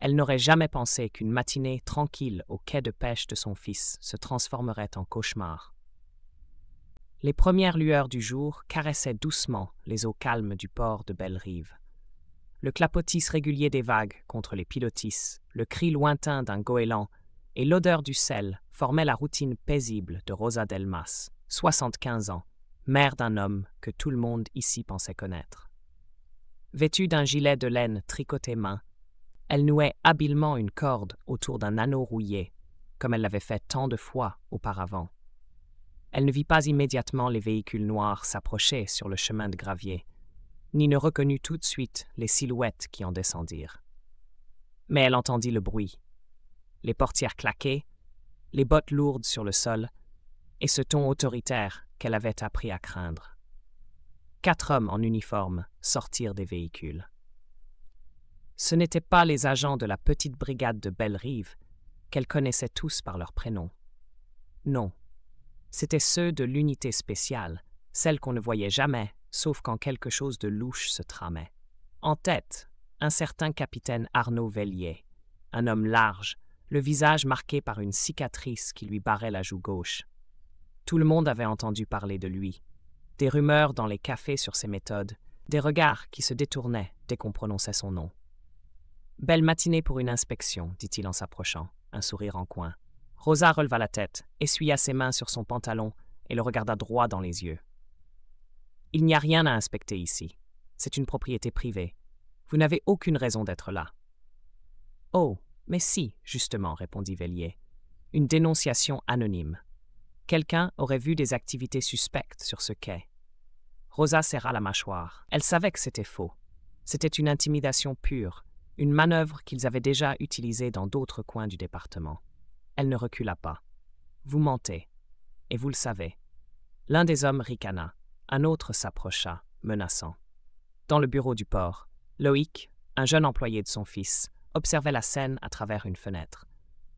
Elle n'aurait jamais pensé qu'une matinée tranquille au quai de pêche de son fils se transformerait en cauchemar. Les premières lueurs du jour caressaient doucement les eaux calmes du port de Belle-Rive. Le clapotis régulier des vagues contre les pilotis, le cri lointain d'un goéland et l'odeur du sel formaient la routine paisible de Rosa Delmas, 75 ans, mère d'un homme que tout le monde ici pensait connaître. Vêtue d'un gilet de laine tricoté main, elle nouait habilement une corde autour d'un anneau rouillé, comme elle l'avait fait tant de fois auparavant. Elle ne vit pas immédiatement les véhicules noirs s'approcher sur le chemin de gravier, ni ne reconnut tout de suite les silhouettes qui en descendirent. Mais elle entendit le bruit, les portières claquer, les bottes lourdes sur le sol, et ce ton autoritaire qu'elle avait appris à craindre. 4 hommes en uniforme sortirent des véhicules. Ce n'étaient pas les agents de la petite brigade de Belle-Rive, qu'elle connaissait tous par leur prénom. Non, c'étaient ceux de l'unité spéciale, celle qu'on ne voyait jamais, sauf quand quelque chose de louche se tramait. En tête, un certain capitaine Arnaud Vellier, un homme large, le visage marqué par une cicatrice qui lui barrait la joue gauche. Tout le monde avait entendu parler de lui. Des rumeurs dans les cafés sur ses méthodes, des regards qui se détournaient dès qu'on prononçait son nom. « Belle matinée pour une inspection, dit-il en s'approchant, un sourire en coin. Rosa releva la tête, essuya ses mains sur son pantalon et le regarda droit dans les yeux. « Il n'y a rien à inspecter ici. C'est une propriété privée. Vous n'avez aucune raison d'être là. »« Oh, mais si, justement, répondit Vellier. Une dénonciation anonyme. Quelqu'un aurait vu des activités suspectes sur ce quai. » Rosa serra la mâchoire. Elle savait que c'était faux. C'était une intimidation pure, une manœuvre qu'ils avaient déjà utilisée dans d'autres coins du département. Elle ne recula pas. « Vous mentez. Et vous le savez. » L'un des hommes ricana. Un autre s'approcha, menaçant. Dans le bureau du port, Loïc, un jeune employé de son fils, observait la scène à travers une fenêtre.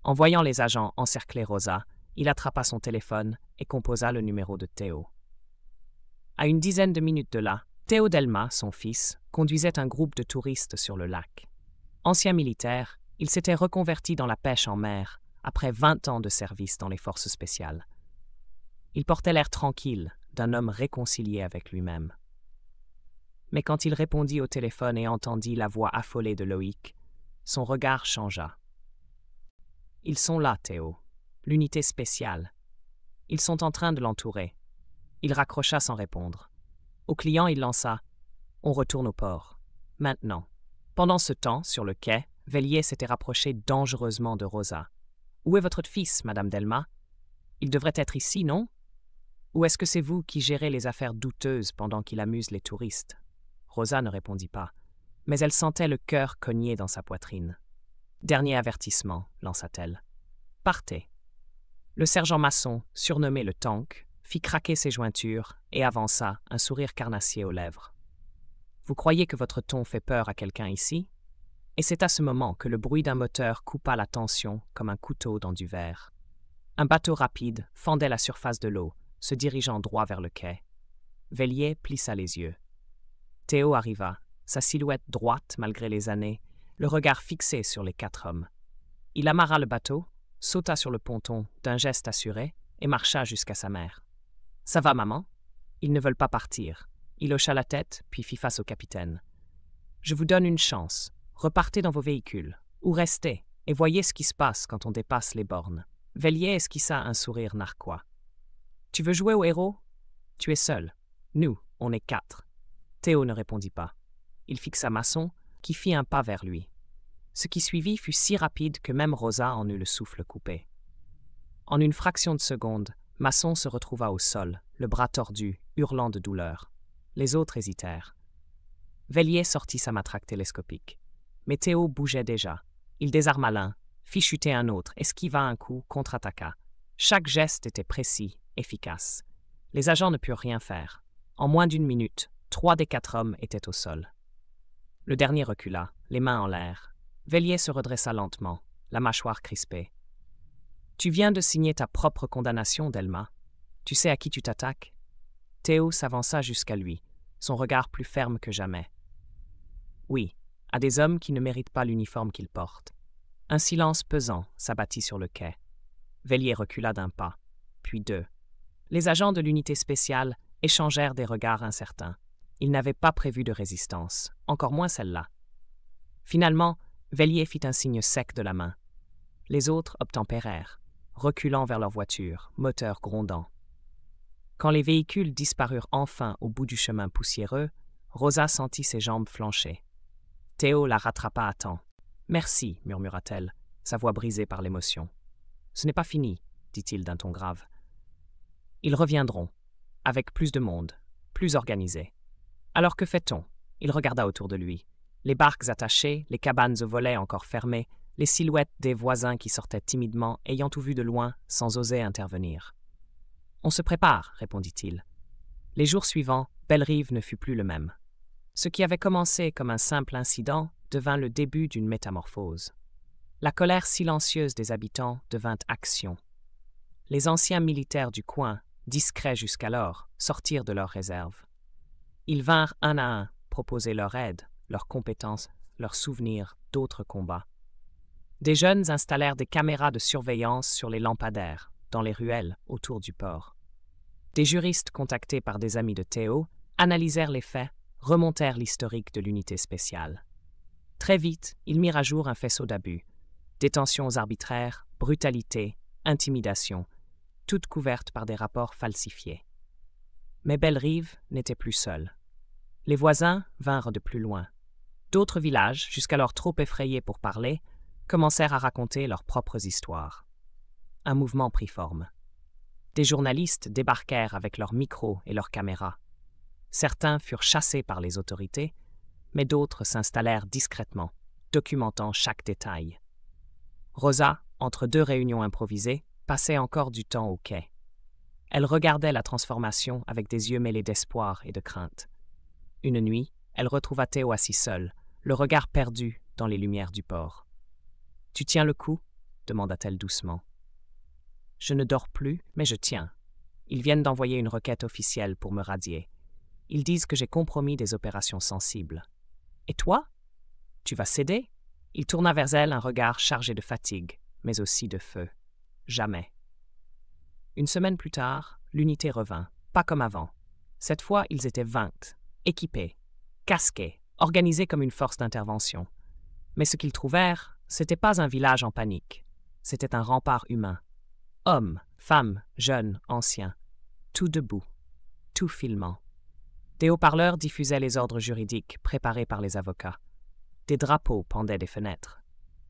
En voyant les agents encercler Rosa, il attrapa son téléphone et composa le numéro de Théo. À une dizaine de minutes de là, Théo Delmas, son fils, conduisait un groupe de touristes sur le lac. Ancien militaire, il s'était reconverti dans la pêche en mer après 20 ans de service dans les forces spéciales. Il portait l'air tranquille d'un homme réconcilié avec lui-même. Mais quand il répondit au téléphone et entendit la voix affolée de Loïc, son regard changea. « Ils sont là, Théo. L'unité spéciale. Ils sont en train de l'entourer. » Il raccrocha sans répondre. Au client, il lança « On retourne au port. Maintenant. » Pendant ce temps, sur le quai, Vellier s'était rapproché dangereusement de Rosa. « Où est votre fils, Madame Delmas? Il devrait être ici, non? Ou est-ce que c'est vous qui gérez les affaires douteuses pendant qu'il amuse les touristes ?» Rosa ne répondit pas, mais elle sentait le cœur cogner dans sa poitrine. « Dernier avertissement, » lança-t-elle. « Partez. » Le sergent Masson, surnommé le Tank, fit craquer ses jointures et avança, un sourire carnassier aux lèvres. « Vous croyez que votre ton fait peur à quelqu'un ici? » Et c'est à ce moment que le bruit d'un moteur coupa la tension comme un couteau dans du verre. Un bateau rapide fendait la surface de l'eau, se dirigeant droit vers le quai. Vellier plissa les yeux. Théo arriva, sa silhouette droite malgré les années, le regard fixé sur les 4 hommes. Il amarra le bateau, sauta sur le ponton d'un geste assuré et marcha jusqu'à sa mère. « Ça va, maman? » Ils ne veulent pas partir. Il hocha la tête, puis fit face au capitaine. « Je vous donne une chance. Repartez dans vos véhicules, ou restez, et voyez ce qui se passe quand on dépasse les bornes. » Vellier esquissa un sourire narquois. « Tu veux jouer au héros? Tu es seul. Nous, on est 4. » Théo ne répondit pas. Il fixa Masson, qui fit un pas vers lui. Ce qui suivit fut si rapide que même Rosa en eut le souffle coupé. En une fraction de seconde, Masson se retrouva au sol, le bras tordu, hurlant de douleur. Les autres hésitèrent. Vellier sortit sa matraque télescopique. Mais Théo bougeait déjà. Il désarma l'un, fit chuter un autre, esquiva un coup, contre-attaqua. Chaque geste était précis, efficace. Les agents ne purent rien faire. En moins d'1 minute, 3 des 4 hommes étaient au sol. Le dernier recula, les mains en l'air. Vellier se redressa lentement, la mâchoire crispée. « Tu viens de signer ta propre condamnation, Delmas. Tu sais à qui tu t'attaques? » Théo s'avança jusqu'à lui, son regard plus ferme que jamais. « Oui, à des hommes qui ne méritent pas l'uniforme qu'ils portent. Un silence pesant s'abattit sur le quai. Vellier recula d'un pas, puis deux. Les agents de l'unité spéciale échangèrent des regards incertains. Ils n'avaient pas prévu de résistance, encore moins celle-là. Finalement, Vellier fit un signe sec de la main. Les autres obtempérèrent, reculant vers leur voiture, moteur grondant. Quand les véhicules disparurent enfin au bout du chemin poussiéreux, Rosa sentit ses jambes flancher. Théo la rattrapa à temps. « Merci, murmura-t-elle, sa voix brisée par l'émotion. « Ce n'est pas fini, dit-il d'un ton grave. Ils reviendront, avec plus de monde, plus organisé. Alors que fait-on » Il regarda autour de lui. Les barques attachées, les cabanes aux volets encore fermées, les silhouettes des voisins qui sortaient timidement, ayant tout vu de loin, sans oser intervenir. « On se prépare, répondit-il. Les jours suivants, Bellerive ne fut plus le même. Ce qui avait commencé comme un simple incident devint le début d'une métamorphose. La colère silencieuse des habitants devint action. Les anciens militaires du coin, discrets jusqu'alors, sortirent de leurs réserves. Ils vinrent un à un proposer leur aide, leurs compétences, leurs souvenirs d'autres combats. Des jeunes installèrent des caméras de surveillance sur les lampadaires, dans les ruelles autour du port. Des juristes contactés par des amis de Théo analysèrent les faits, remontèrent l'historique de l'unité spéciale. Très vite, ils mirent à jour un faisceau d'abus. Détentions arbitraires, brutalité, intimidation, toutes couvertes par des rapports falsifiés. Mais Bellerive n'était plus seule. Les voisins vinrent de plus loin. D'autres villages, jusqu'alors trop effrayés pour parler, commencèrent à raconter leurs propres histoires. Un mouvement prit forme. Des journalistes débarquèrent avec leurs micros et leurs caméras. Certains furent chassés par les autorités, mais d'autres s'installèrent discrètement, documentant chaque détail. Rosa, entre deux réunions improvisées, passait encore du temps au quai. Elle regardait la transformation avec des yeux mêlés d'espoir et de crainte. Une nuit, elle retrouva Théo assis seul, le regard perdu dans les lumières du port. « Tu tiens le coup » demanda-t-elle doucement. « Je ne dors plus, mais je tiens. Ils viennent d'envoyer une requête officielle pour me radier. Ils disent que j'ai compromis des opérations sensibles. Et toi? Tu vas céder? » Il tourna vers elle un regard chargé de fatigue, mais aussi de feu. Jamais. Une semaine plus tard, l'unité revint, pas comme avant. Cette fois, ils étaient 20, équipés, casqués, organisés comme une force d'intervention. Mais ce qu'ils trouvèrent, c'était pas un village en panique. C'était un rempart humain. Hommes, femmes, jeunes, anciens, tout debout, tout filmant. Des haut-parleurs diffusaient les ordres juridiques préparés par les avocats. Des drapeaux pendaient des fenêtres.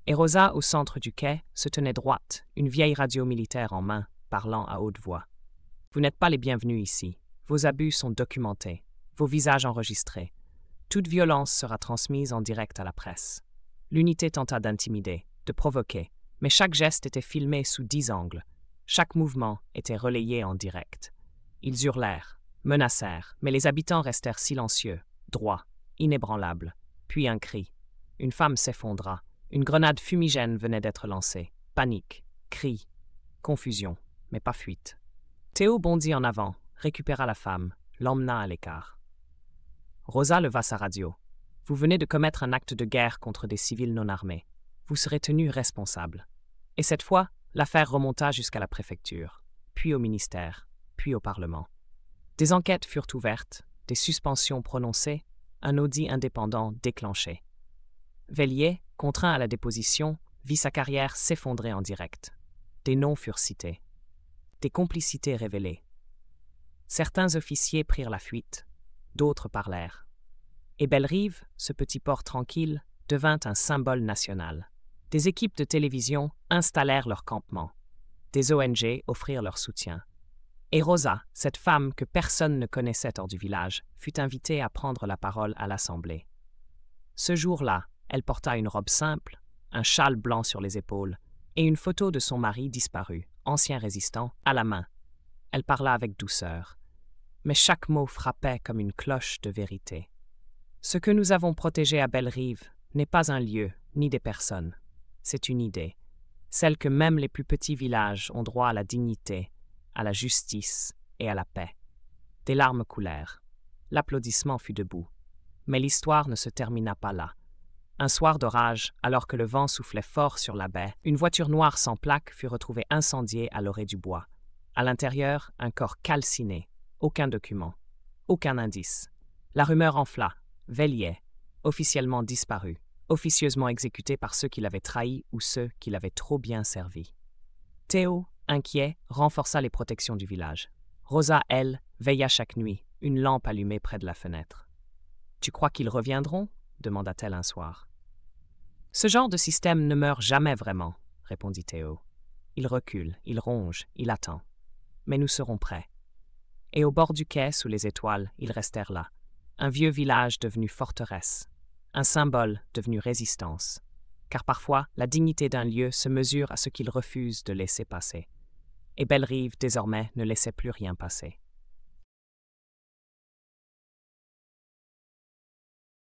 Et Rosa, au centre du quai, se tenait droite, une vieille radio militaire en main, parlant à haute voix. « Vous n'êtes pas les bienvenus ici. Vos abus sont documentés, vos visages enregistrés. Toute violence sera transmise en direct à la presse. » L'unité tenta d'intimider, de provoquer, mais chaque geste était filmé sous 10 angles. Chaque mouvement était relayé en direct. Ils hurlèrent, menacèrent, mais les habitants restèrent silencieux, droits, inébranlables. Puis un cri. Une femme s'effondra. Une grenade fumigène venait d'être lancée. Panique, cris, confusion, mais pas fuite. Théo bondit en avant, récupéra la femme, l'emmena à l'écart. Rosa leva sa radio. « Vous venez de commettre un acte de guerre contre des civils non armés. Vous serez tenu responsable. » Et cette fois, l'affaire remonta jusqu'à la préfecture, puis au ministère, puis au Parlement. Des enquêtes furent ouvertes, des suspensions prononcées, un audit indépendant déclenché. Vellier, contraint à la déposition, vit sa carrière s'effondrer en direct. Des noms furent cités. Des complicités révélées. Certains officiers prirent la fuite, d'autres parlèrent. Et Bellerive, ce petit port tranquille, devint un symbole national. Des équipes de télévision installèrent leur campement. Des ONG offrirent leur soutien. Et Rosa, cette femme que personne ne connaissait hors du village, fut invitée à prendre la parole à l'Assemblée. Ce jour-là, elle porta une robe simple, un châle blanc sur les épaules, et une photo de son mari disparu, ancien résistant, à la main. Elle parla avec douceur, mais chaque mot frappait comme une cloche de vérité. Ce que nous avons protégé à Bellerive n'est pas un lieu, ni des personnes. C'est une idée, celle que même les plus petits villages ont droit à la dignité, à la justice et à la paix. Des larmes coulèrent. L'applaudissement fut debout. Mais l'histoire ne se termina pas là. Un soir d'orage, alors que le vent soufflait fort sur la baie, une voiture noire sans plaque fut retrouvée incendiée à l'orée du bois. À l'intérieur, un corps calciné. Aucun document. Aucun indice. La rumeur enfla. Vellier, officiellement disparu, officieusement exécuté par ceux qui l'avaient trahi ou ceux qui l'avaient trop bien servi. Théo, inquiet, renforça les protections du village. Rosa, elle, veilla chaque nuit, une lampe allumée près de la fenêtre. « Tu crois qu'ils reviendront » demanda-t-elle un soir. « Ce genre de système ne meurt jamais vraiment, » répondit Théo. « Il recule, il ronge, il attend. Mais nous serons prêts. » Et au bord du quai, sous les étoiles, ils restèrent là. Un vieux village devenu forteresse. Un symbole devenu résistance. Car parfois, la dignité d'un lieu se mesure à ce qu'il refuse de laisser passer. Et Belle-Rive, désormais, ne laissait plus rien passer.